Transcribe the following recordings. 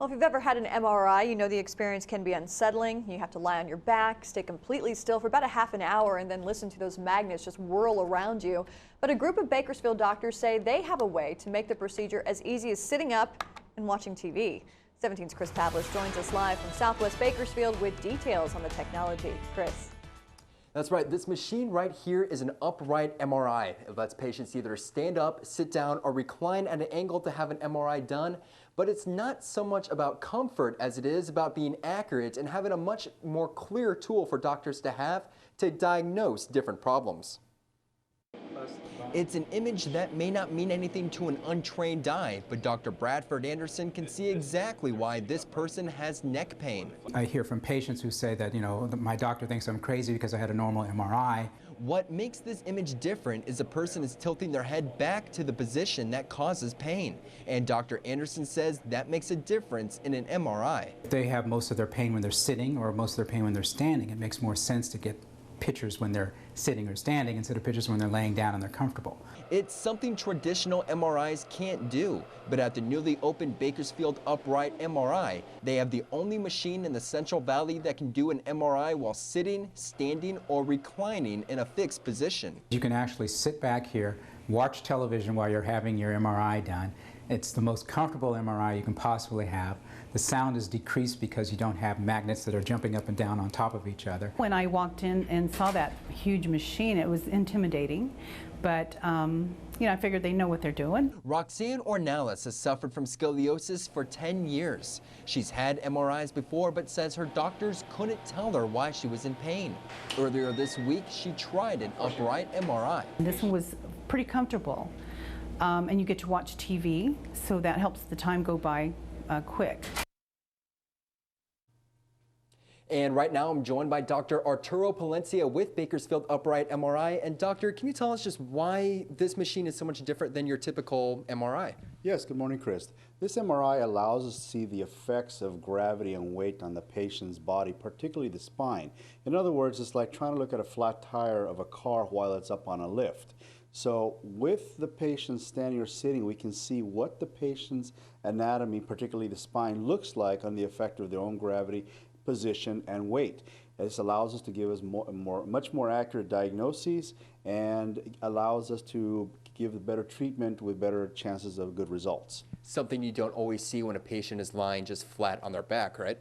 Well, if you've ever had an MRI, you know the experience can be unsettling. You have to lie on your back, stay completely still for about a half an hour, and then listen to those magnets just whirl around you. But a group of Bakersfield doctors say they have a way to make the procedure as easy as sitting up and watching TV. 17's Chris Pavlish joins us live from Southwest Bakersfield with details on the technology. Chris. That's right. This machine right here is an upright MRI. It lets patients either stand up, sit down, or recline at an angle to have an MRI done. But it's not so much about comfort as it is about being accurate and having a much more clear tool for doctors to have to diagnose different problems. It's an image that may not mean anything to an untrained eye, but Dr. Bradford Anderson can see exactly why this person has neck pain. I hear from patients who say that, my doctor thinks I'm crazy because I had a normal MRI. What makes this image different is a person is tilting their head back to the position that causes pain. And Dr. Anderson says that makes a difference in an MRI. If they have most of their pain when they're sitting or most of their pain when they're standing, it makes more sense to get pictures when they're sitting or standing instead of pictures when they're laying down and they're comfortable. It's something traditional MRIs can't do, but at the newly opened Bakersfield Upright MRI, they have the only machine in the Central Valley that can do an MRI while sitting, standing, or reclining in a fixed position. You can actually sit back here, watch television while you're having your MRI done. It's the most comfortable MRI you can possibly have. The sound is decreased because you don't have magnets that are jumping up and down on top of each other. When I walked in and saw that huge machine, it was intimidating, but I figured they know what they're doing. Roxanne Ornalis has suffered from scoliosis for 10 years. She's had MRIs before, but says her doctors couldn't tell her why she was in pain. Earlier this week, she tried an upright MRI. This one was pretty comfortable, and you get to watch TV, so that helps the time go by quick. And right now I'm joined by Dr. Arturo Palencia with Bakersfield Upright MRI. And doctor, can you tell us just why this machine is so much different than your typical MRI? Yes, good morning, Chris. This MRI allows us to see the effects of gravity and weight on the patient's body, particularly the spine. In other words, it's like trying to look at a flat tire of a car while it's up on a lift. So with the patient standing or sitting, we can see what the patient's anatomy, particularly the spine, looks like on the effect of their own gravity, position, and weight. This allows us to give us much more accurate diagnoses and allows us to give better treatment with better chances of good results. Something you don't always see when a patient is lying just flat on their back, right?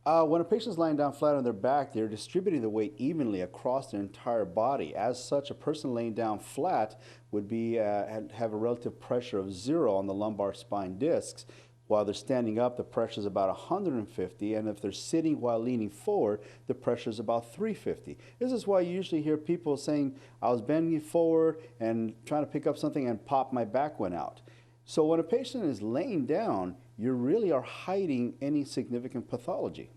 When a patient is lying down flat on their back, they're distributing the weight evenly across their entire body. As such, a person laying down flat would have a relative pressure of 0 on the lumbar spine discs. While they're standing up, the pressure is about 150, and if they're sitting while leaning forward, the pressure is about 350. This is why you usually hear people saying, I was bending forward and trying to pick up something and pop, my back went out. So when a patient is laying down, you really are hiding any significant pathology.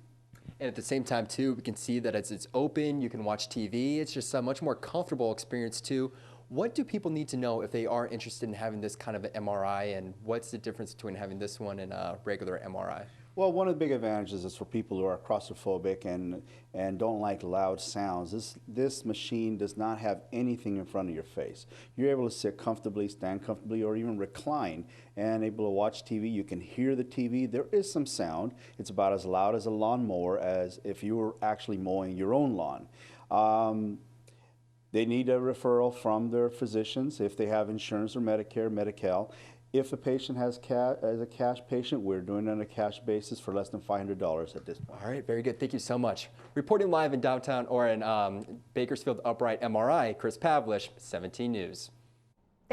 And at the same time, too, we can see that it's open, you can watch TV. It's just a much more comfortable experience, too. What do people need to know if they are interested in having this kind of an MRI, and what's the difference between having this one and a regular MRI? Well, one of the big advantages is for people who are claustrophobic and don't like loud sounds. This machine does not have anything in front of your face. You're able to sit comfortably, stand comfortably, or even recline and able to watch TV. You can hear the TV. There is some sound. It's about as loud as a lawnmower as if you were actually mowing your own lawn. They need a referral from their physicians if they have insurance or Medicare, Medi-Cal. If the patient has as a cash patient, we're doing it on a cash basis for less than $500 at this point. All right, very good. Thank you so much. Reporting live in downtown or in Bakersfield Upright MRI, Chris Pavlish, 17 News.